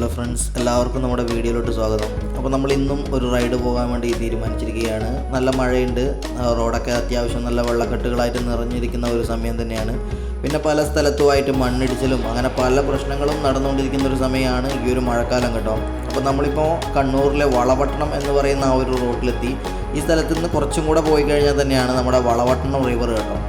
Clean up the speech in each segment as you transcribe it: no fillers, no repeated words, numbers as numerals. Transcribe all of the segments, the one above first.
Hello friends, എല്ലാവർക്കും നമ്മുടെ വീഡിയോയിലോട്ട് സ്വാഗതം. അപ്പോൾ നമ്മൾ ഇന്നും ഒരു റൈഡ് പോകാൻ വേണ്ടി തീരുമാനിച്ചിരിക്കുകയാണ്. നല്ല മഴയുണ്ട്, റോഡൊക്കെ അത്യാവശ്യം നല്ല വെള്ളക്കെട്ടുകളായിട്ട് നിറഞ്ഞിരിക്കുന്ന ഒരു സമയം തന്നെയാണ്. പിന്നെ പല സ്ഥലത്തുമായിട്ട് മണ്ണിടിച്ചിലും അങ്ങനെ പല പ്രശ്നങ്ങളും നടന്നുകൊണ്ടിരിക്കുന്ന ഒരു സമയമാണ് ഈ ഒരു മഴക്കാലം കേട്ടോ. അപ്പോൾ നമ്മളിപ്പോൾ കണ്ണൂരിലെ വളപട്ടണം എന്ന് പറയുന്ന ആ ഒരു റോഡിലെത്തി. ഈ സ്ഥലത്ത് നിന്ന് കുറച്ചും കൂടെ പോയി കഴിഞ്ഞാൽ തന്നെയാണ് നമ്മുടെ വളപട്ടണം റിവർ കേട്ടോ.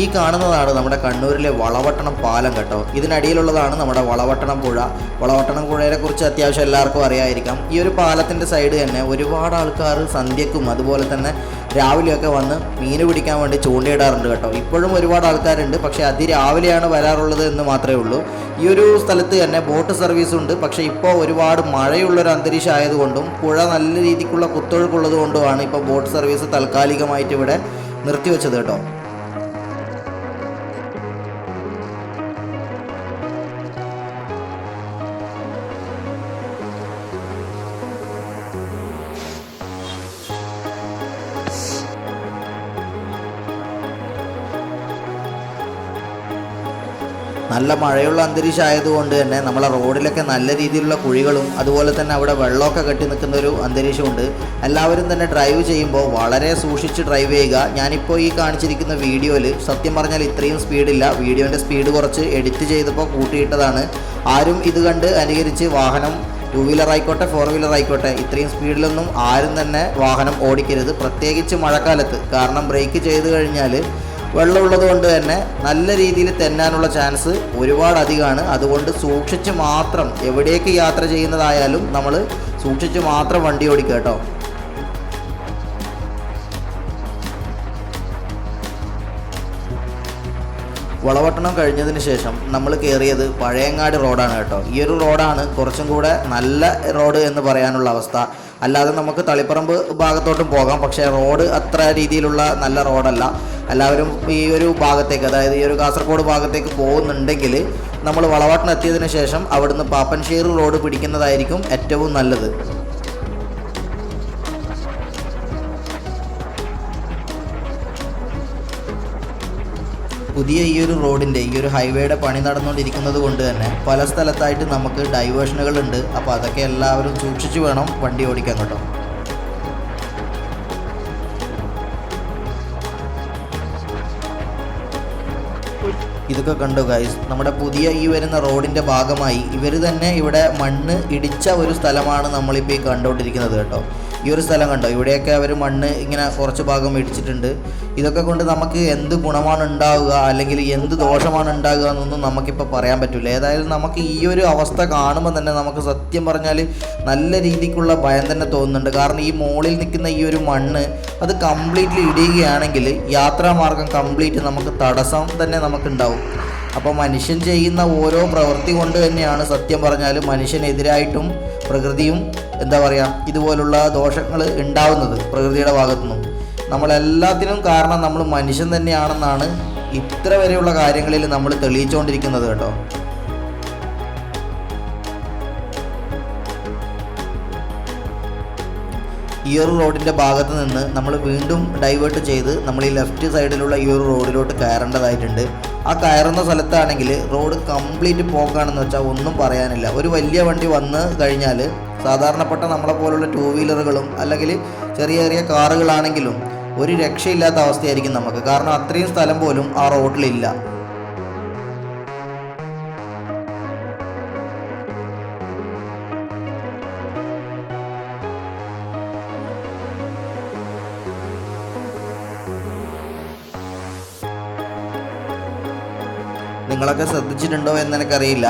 ഈ കാണുന്നതാണ് നമ്മുടെ കണ്ണൂരിലെ വളപട്ടണം പാലം കേട്ടോ. ഇതിനടിയിലുള്ളതാണ് നമ്മുടെ വളപട്ടണം പുഴ. വളപട്ടണം പുഴയെ കുറിച്ച് അത്യാവശ്യം എല്ലാവർക്കും അറിയായിരിക്കാം. ഈ ഒരു പാലത്തിൻ്റെ സൈഡ് തന്നെ ഒരുപാട് ആൾക്കാർ സന്ധ്യക്കും അതുപോലെ തന്നെ രാവിലെയൊക്കെ വന്ന് മീൻ പിടിക്കാൻ വേണ്ടി ചൂണ്ടയിടാറുണ്ട് കേട്ടോ. ഇപ്പോഴും ഒരുപാട് ആൾക്കാരുണ്ട്, പക്ഷേ അതിരാവിലെയാണ് വരാറുള്ളത് എന്ന് മാത്രമേ ഉള്ളൂ. ഈ ഒരു സ്ഥലത്ത് തന്നെ ബോട്ട് സർവീസ് ഉണ്ട്, പക്ഷേ ഇപ്പോൾ ഒരുപാട് മഴയുള്ളൊരു അന്തരീക്ഷം ആയതുകൊണ്ടും പുഴ നല്ല രീതിക്കുള്ള കുത്തൊഴുക്കുള്ളത് കൊണ്ടുമാണ് ഇപ്പോൾ ബോട്ട് സർവീസ് താൽക്കാലികമായിട്ട് ഇവിടെ നിർത്തിവെച്ചത് കേട്ടോ. നല്ല മഴയുള്ള അന്തരീക്ഷം ആയതുകൊണ്ട് തന്നെ നമ്മളെ റോഡിലൊക്കെ നല്ല രീതിയിലുള്ള കുഴികളും അതുപോലെ തന്നെ അവിടെ വെള്ളമൊക്കെ കെട്ടി നിൽക്കുന്ന ഒരു അന്തരീക്ഷമുണ്ട്. എല്ലാവരും തന്നെ ഡ്രൈവ് ചെയ്യുമ്പോൾ വളരെ സൂക്ഷിച്ച് ഡ്രൈവ് ചെയ്യുക. ഞാനിപ്പോൾ ഈ കാണിച്ചിരിക്കുന്ന വീഡിയോയിൽ സത്യം പറഞ്ഞാൽ ഇത്രയും സ്പീഡില്ല. വീഡിയോൻ്റെ സ്പീഡ് കുറച്ച് എഡിറ്റ് ചെയ്തപ്പോൾ കൂട്ടിയിട്ടതാണ്. ആരും ഇത് കണ്ട് അനുകരിച്ച് വാഹനം 2 വീലർ ആയിക്കോട്ടെ 4 വീലർ ആയിക്കോട്ടെ ഇത്രയും സ്പീഡിലൊന്നും ആരും തന്നെ വാഹനം ഓടിക്കരുത്, പ്രത്യേകിച്ച് മഴക്കാലത്ത്. കാരണം ബ്രേക്ക് ചെയ്ത് കഴിഞ്ഞാൽ വെള്ളമുള്ളത് കൊണ്ട് തന്നെ നല്ല രീതിയിൽ തെന്നാനുള്ള ചാൻസ് ഒരുപാട് അധികമാണ്. അതുകൊണ്ട് സൂക്ഷിച്ച് മാത്രം എവിടേക്ക് യാത്ര ചെയ്യുന്നതായാലും നമ്മൾ സൂക്ഷിച്ച് മാത്രം വണ്ടി ഓടിക്കുക കേട്ടോ. വളപട്ടണം കഴിഞ്ഞതിന് ശേഷം നമ്മൾ കയറിയത് പഴയങ്ങാടി റോഡാണ് കേട്ടോ. ഈ ഒരു റോഡാണ് കുറച്ചും കൂടെ നല്ല റോഡ് എന്ന് പറയാനുള്ള അവസ്ഥ. അല്ലാതെ നമുക്ക് തളിപ്പറമ്പ് ഭാഗത്തോട്ടും പോകാം, പക്ഷേ റോഡ് അത്ര രീതിയിലുള്ള നല്ല റോഡല്ല. എല്ലാവരും ഈ ഒരു ഭാഗത്തേക്ക്, അതായത് ഈ ഒരു കാസർഗോഡ് ഭാഗത്തേക്ക് പോകുന്നുണ്ടെങ്കിൽ നമ്മൾ വളപട്ടണം എത്തിയതിന് ശേഷം അവിടുന്ന് പാപ്പൻശ്ശേരി റോഡ് പിടിക്കുന്നതായിരിക്കും ഏറ്റവും നല്ലത്. പുതിയ ഈ ഒരു റോഡിൻ്റെ ഈ ഒരു ഹൈവേയുടെ പണി നടന്നുകൊണ്ടിരിക്കുന്നത് കൊണ്ട് തന്നെ പല സ്ഥലത്തായിട്ട് നമുക്ക് ഡൈവേഷനുകളുണ്ട്. അപ്പോൾ അതൊക്കെ എല്ലാവരും സൂക്ഷിച്ച് വേണം വണ്ടി ഓടിക്കാൻ കേട്ടോ. ഇതൊക്കെ കണ്ടു ഗൈസ്, നമ്മുടെ പുതിയ ഈ വരുന്ന റോഡിൻ്റെ ഭാഗമായി ഇവർ തന്നെ ഇവിടെ മണ്ണ് ഇടിച്ച ഒരു സ്ഥലമാണ് നമ്മളിപ്പോൾ ഈ കണ്ടുകൊണ്ടിരിക്കുന്നത് കേട്ടോ. ഈ ഒരു സ്ഥലം കണ്ടോ, ഇവിടെയൊക്കെ അവർ മണ്ണ് ഇങ്ങനെ കുറച്ച് ഭാഗം ഇടിച്ചിട്ടുണ്ട്. ഇതൊക്കെ കൊണ്ട് നമുക്ക് എന്ത് ഗുണമാണ് ഉണ്ടാവുക അല്ലെങ്കിൽ എന്ത് ദോഷമാണ് ഉണ്ടാകുക എന്നൊന്നും നമുക്കിപ്പോൾ പറയാൻ പറ്റില്ല. ഏതായാലും നമുക്ക് ഈ ഒരു അവസ്ഥ കാണുമ്പോൾ തന്നെ നമുക്ക് സത്യം പറഞ്ഞാൽ നല്ല രീതിക്കുള്ള ഭയം തന്നെ തോന്നുന്നുണ്ട്. കാരണം ഈ മുകളിൽ നിൽക്കുന്ന ഈ ഒരു മണ്ണ് അത് കംപ്ലീറ്റ്ലി ഇടിയുകയാണെങ്കിൽ യാത്രാമാർഗം കംപ്ലീറ്റ് നമുക്ക് തടസ്സം തന്നെ നമുക്കുണ്ടാവും. അപ്പോൾ മനുഷ്യൻ ചെയ്യുന്ന ഓരോ പ്രവൃത്തി കൊണ്ട് തന്നെയാണ് സത്യം പറഞ്ഞാൽ മനുഷ്യനെതിരായിട്ടും പ്രകൃതിയും എന്താ പറയുക ഇതുപോലുള്ള ദോഷങ്ങൾ ഉണ്ടാവുന്നത് പ്രകൃതിയുടെ ഭാഗത്തുനിന്നും. നമ്മളെല്ലാത്തിനും കാരണം നമ്മൾ മനുഷ്യൻ തന്നെയാണെന്നാണ് ഇത്ര വരെയുള്ള കാര്യങ്ങളിൽ നമ്മൾ തെളിയിച്ചുകൊണ്ടിരിക്കുന്നത് കേട്ടോ. ഈ ഒരു റോഡിൻ്റെ ഭാഗത്ത് നിന്ന് നമ്മൾ വീണ്ടും ഡൈവേർട്ട് ചെയ്ത് നമ്മൾ ഈ ലെഫ്റ്റ് സൈഡിലുള്ള ഈ ഒരു റോഡിലോട്ട് കയറേണ്ടതായിട്ടുണ്ട്. ആ കയറുന്ന സ്ഥലത്താണെങ്കിൽ റോഡ് കംപ്ലീറ്റ് പോക്കാണെന്ന് വെച്ചാൽ ഒന്നും പറയാനില്ല. ഒരു വലിയ വണ്ടി വന്ന് കഴിഞ്ഞാൽ സാധാരണപ്പെട്ട നമ്മളെ പോലുള്ള 2 വീലറുകളും അല്ലെങ്കിൽ ചെറിയ ചെറിയ കാറുകളാണെങ്കിലും ഒരു രക്ഷയില്ലാത്ത അവസ്ഥയായിരിക്കും നമുക്ക്. കാരണം അത്രയും സ്ഥലം പോലും ആ റോഡിലില്ല. നിങ്ങളൊക്കെ ശ്രദ്ധിച്ചിട്ടുണ്ടോ എന്ന് എനിക്കറിയില്ല.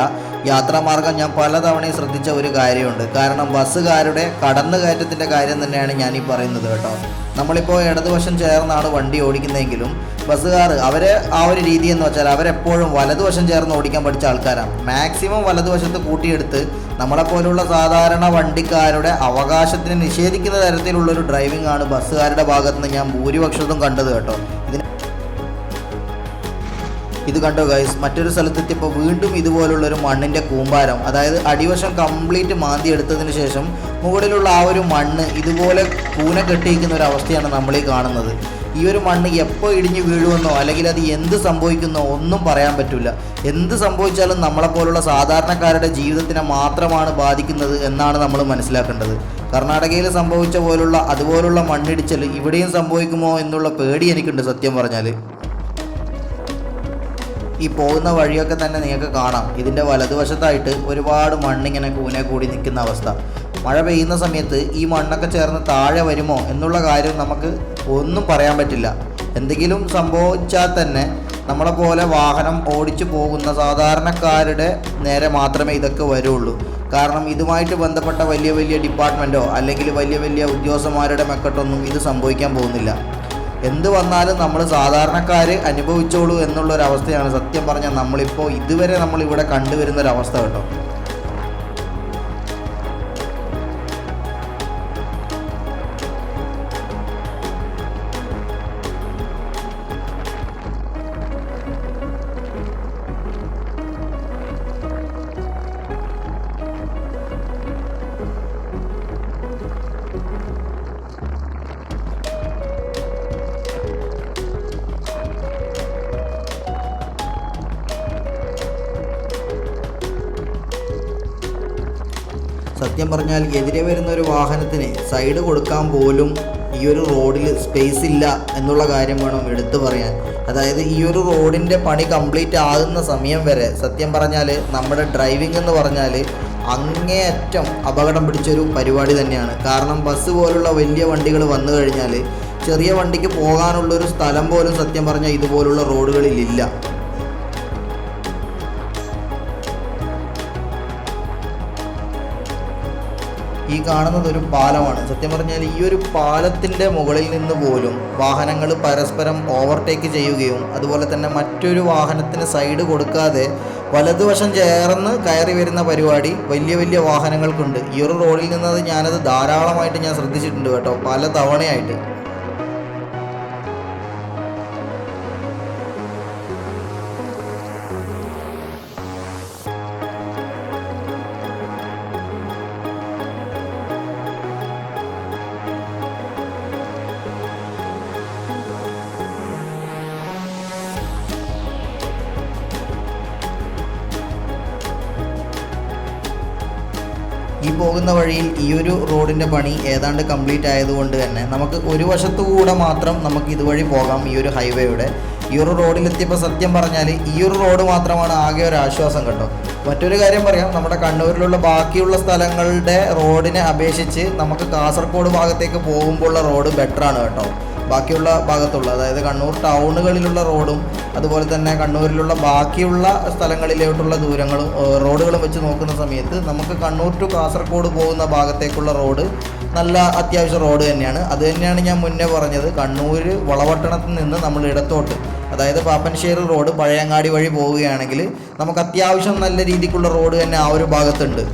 യാത്രാമാർഗം ഞാൻ പലതവണയും ശ്രദ്ധിച്ച ഒരു കാര്യമുണ്ട്. കാരണം ബസ്സുകാരുടെ കടന്നുകയറ്റത്തിൻ്റെ കാര്യം തന്നെയാണ് ഞാനീ പറയുന്നത് കേട്ടോ. നമ്മളിപ്പോൾ ഇടതുവശം ചേർന്നാണ് വണ്ടി ഓടിക്കുന്നതെങ്കിലും ബസ്സുകാർ അവരെ ആ ഒരു രീതി എന്ന് വെച്ചാൽ അവരെപ്പോഴും വലതുവശം ചേർന്ന് ഓടിക്കാൻ പഠിച്ച ആൾക്കാരാണ്. മാക്സിമം വലതുവശത്ത് കൂട്ടിയെടുത്ത് നമ്മളെപ്പോലുള്ള സാധാരണ വണ്ടിക്കാരുടെ അവകാശത്തിന് നിഷേധിക്കുന്ന തരത്തിലുള്ളൊരു ഡ്രൈവിംഗ് ആണ് ബസ്സുകാരുടെ ഭാഗത്തുനിന്ന് ഞാൻ ഭൂരിപക്ഷത്തും കണ്ടത് കേട്ടോ. ഇത് കണ്ടോ ഗൈസ്, മറ്റൊരു സ്ഥലത്തെത്തിയപ്പോൾ വീണ്ടും ഇതുപോലുള്ളൊരു മണ്ണിൻ്റെ കൂമ്പാരം, അതായത് അടിവശം കംപ്ലീറ്റ് മാന്തി എടുത്തതിന് ശേഷം മുകളിലുള്ള ആ ഒരു മണ്ണ് ഇതുപോലെ കൂന കെട്ടിയിരിക്കുന്ന ഒരു അവസ്ഥയാണ് നമ്മളീ കാണുന്നത്. ഈ ഒരു മണ്ണ് എപ്പോൾ ഇടിഞ്ഞു വീഴുമെന്നോ അല്ലെങ്കിൽ അത് എന്ത് സംഭവിക്കുന്നോ ഒന്നും പറയാൻ പറ്റില്ല. എന്ത് സംഭവിച്ചാലും നമ്മളെപ്പോലുള്ള സാധാരണക്കാരുടെ ജീവിതത്തിനെ മാത്രമാണ് ബാധിക്കുന്നത് എന്നാണ് നമ്മൾ മനസ്സിലാക്കേണ്ടത്. കർണാടകയിൽ സംഭവിച്ച പോലുള്ള അതുപോലുള്ള മണ്ണിടിച്ചൽ ഇവിടെയും സംഭവിക്കുമോ എന്നുള്ള പേടി എനിക്കുണ്ട് സത്യം പറഞ്ഞാൽ. ഈ പോകുന്ന വഴിയൊക്കെ തന്നെ നിങ്ങൾക്ക് കാണാം, ഇതിൻ്റെ വലതുവശത്തായിട്ട് ഒരുപാട് മണ്ണിങ്ങനെ കൂനെ കൂടി നിൽക്കുന്ന അവസ്ഥ. മഴ പെയ്യുന്ന സമയത്ത് ഈ മണ്ണൊക്കെ ചേർന്ന് താഴെ വരുമോ എന്നുള്ള കാര്യം നമുക്ക് ഒന്നും പറയാൻ പറ്റില്ല. എന്തെങ്കിലും സംഭവിച്ചാൽ തന്നെ നമ്മളെ പോലെ വാഹനം ഓടിച്ചു പോകുന്ന സാധാരണക്കാരുടെ നേരെ മാത്രമേ ഇതൊക്കെ വരുള്ളൂ. കാരണം ഇതുമായിട്ട് ബന്ധപ്പെട്ട വലിയ വലിയ ഡിപ്പാർട്ട്മെൻറ്റോ അല്ലെങ്കിൽ വലിയ വലിയ ഉദ്യോഗസ്ഥന്മാരുടെ മെക്കെട്ടൊന്നും ഇത് സംഭവിക്കാൻ പോകുന്നില്ല. എന്ത് വന്നാലും നമ്മൾ സാധാരണക്കാർ അനുഭവിച്ചോളൂ എന്നുള്ളൊരവസ്ഥയാണ് സത്യം പറഞ്ഞാൽ നമ്മളിപ്പോൾ ഇതുവരെ നമ്മളിവിടെ കണ്ടുവരുന്നൊരവസ്ഥ കേട്ടോ. സത്യം പറഞ്ഞാൽ എതിരെ വരുന്ന ഒരു വാഹനത്തിന് സൈഡ് കൊടുക്കാൻ പോലും ഈ ഒരു റോഡിൽ സ്പേസ് ഇല്ല എന്നുള്ള കാര്യം വേണം എടുത്തു പറയാൻ. അതായത് ഈ ഒരു റോഡിൻ്റെ പണി കംപ്ലീറ്റ് ആകുന്ന സമയം വരെ സത്യം പറഞ്ഞാൽ നമ്മുടെ ഡ്രൈവിംഗ് എന്ന് പറഞ്ഞാൽ അങ്ങേയറ്റം അപകടം പിടിച്ചൊരു പരിപാടി തന്നെയാണ്. കാരണം ബസ് പോലുള്ള വലിയ വണ്ടികൾ വന്നു കഴിഞ്ഞാൽ ചെറിയ വണ്ടിക്ക് പോകാനുള്ളൊരു സ്ഥലം പോലും സത്യം പറഞ്ഞാൽ ഇതുപോലുള്ള റോഡുകളിലില്ല. ഈ കാണുന്നത് ഒരു പാലമാണ്. സത്യം പറഞ്ഞാൽ ഈ ഒരു പാലത്തിൻ്റെ മുകളിൽ നിന്ന് പോലും വാഹനങ്ങൾ പരസ്പരം ഓവർടേക്ക് ചെയ്യുകയും അതുപോലെ തന്നെ മറ്റൊരു വാഹനത്തിന് സൈഡ് കൊടുക്കാതെ വലതുവശം ചേർന്ന് കയറി വരുന്ന പരിപാടി വലിയ വലിയ വാഹനങ്ങൾക്കുണ്ട്. ഈ ഒരു റോഡിൽ നിന്നത് ഞാനത് ധാരാളമായിട്ട് ഞാൻ ശ്രദ്ധിച്ചിട്ടുണ്ട് കേട്ടോ, പല തവണയായിട്ട്. ഈ പോകുന്ന വഴിയിൽ ഈ ഒരു റോഡിൻ്റെ പണി ഏതാണ്ട് കംപ്ലീറ്റ് ആയതുകൊണ്ട് തന്നെ നമുക്ക് ഒരു വശത്തുകൂടെ മാത്രം നമുക്ക് ഇതുവഴി പോകാം. ഈ ഒരു ഹൈവേയുടെ ഈ ഒരു റോഡിലെത്തിയപ്പോൾ സത്യം പറഞ്ഞാൽ ഈ ഒരു റോഡ് മാത്രമാണ് ആകെ ഒരു ആശ്വാസം കേട്ടോ. മറ്റൊരു കാര്യം പറയാം, നമ്മുടെ കണ്ണൂരിലുള്ള ബാക്കിയുള്ള സ്ഥലങ്ങളുടെ റോഡിനെ അപേക്ഷിച്ച് നമുക്ക് കാസർഗോഡ് ഭാഗത്തേക്ക് പോകുമ്പോഴുള്ള റോഡ് ബെറ്ററാണ് കേട്ടോ. ബാക്കിയുള്ള ഭാഗത്തുള്ള അതായത് കണ്ണൂർ ടൗണുകളിലുള്ള റോഡും അതുപോലെ തന്നെ കണ്ണൂരിലുള്ള ബാക്കിയുള്ള സ്ഥലങ്ങളിലോട്ടുള്ള ദൂരങ്ങളും റോഡുകളും വെച്ച് നോക്കുന്ന സമയത്ത് നമുക്ക് കണ്ണൂർ ടു കാസർഗോഡ് പോകുന്ന ഭാഗത്തേക്കുള്ള റോഡ് നല്ല അത്യാവശ്യം റോഡ് തന്നെയാണ്. അത് തന്നെയാണ് ഞാൻ മുന്നേ പറഞ്ഞത്, കണ്ണൂർ വളപട്ടണത്തിൽ നിന്ന് നമ്മൾ ഇടത്തോട്ട് അതായത് പാപ്പനശ്ശേരി റോഡ് പഴയങ്ങാടി വഴി പോവുകയാണെങ്കിൽ നമുക്ക് അത്യാവശ്യം നല്ല രീതിക്കുള്ള റോഡ് തന്നെ ആ ഒരു ഭാഗത്തുണ്ട്.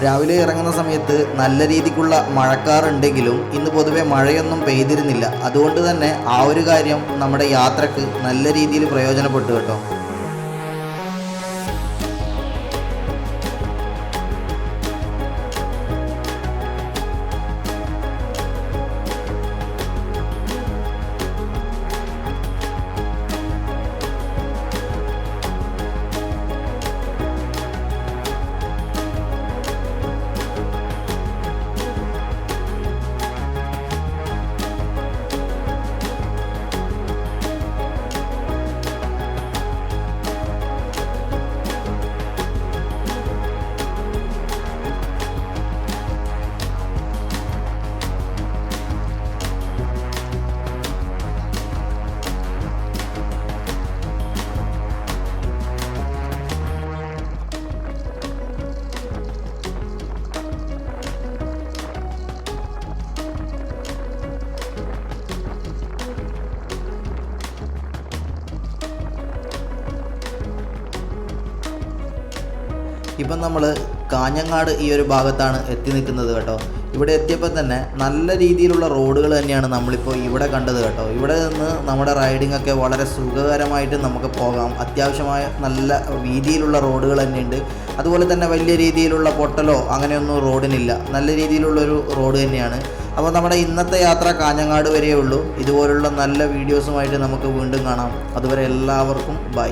രാവിലെ ഇറങ്ങുന്ന സമയത്ത് നല്ല രീതിക്കുള്ള മഴക്കാറുണ്ടെങ്കിലും ഇന്ന് പൊതുവെ മഴയൊന്നും പെയ്തിരുന്നില്ല. അതുകൊണ്ട് തന്നെ ആ ഒരു കാര്യം നമ്മുടെ യാത്രക്ക് നല്ല രീതിയിൽ പ്രയോജനപ്പെട്ടു കേട്ടോ. ഇപ്പം നമ്മൾ കാഞ്ഞങ്ങാട് ഈ ഒരു ഭാഗത്താണ് എത്തി നിൽക്കുന്നത് കേട്ടോ. ഇവിടെ എത്തിയപ്പോൾ തന്നെ നല്ല രീതിയിലുള്ള റോഡുകൾ തന്നെയാണ് നമ്മളിപ്പോൾ ഇവിടെ കണ്ടത് കേട്ടോ. ഇവിടെ നിന്ന് നമ്മുടെ റൈഡിംഗ് ഒക്കെ വളരെ സുഖകരമായിട്ട് നമുക്ക് പോകാം. അത്യാവശ്യമായ നല്ല വീതിയിലുള്ള റോഡുകൾ തന്നെയുണ്ട്. അതുപോലെ തന്നെ വലിയ രീതിയിലുള്ള പൊട്ടലോ അങ്ങനെയൊന്നും റോഡിനില്ല. നല്ല രീതിയിലുള്ളൊരു റോഡ് തന്നെയാണ്. അപ്പോൾ നമ്മുടെ ഇന്നത്തെ യാത്ര കാഞ്ഞങ്ങാട് വരെയേ ഉള്ളൂ. ഇതുപോലുള്ള നല്ല വീഡിയോസുമായിട്ട് നമുക്ക് വീണ്ടും കാണാം. അതുവരെ എല്ലാവർക്കും ബൈ.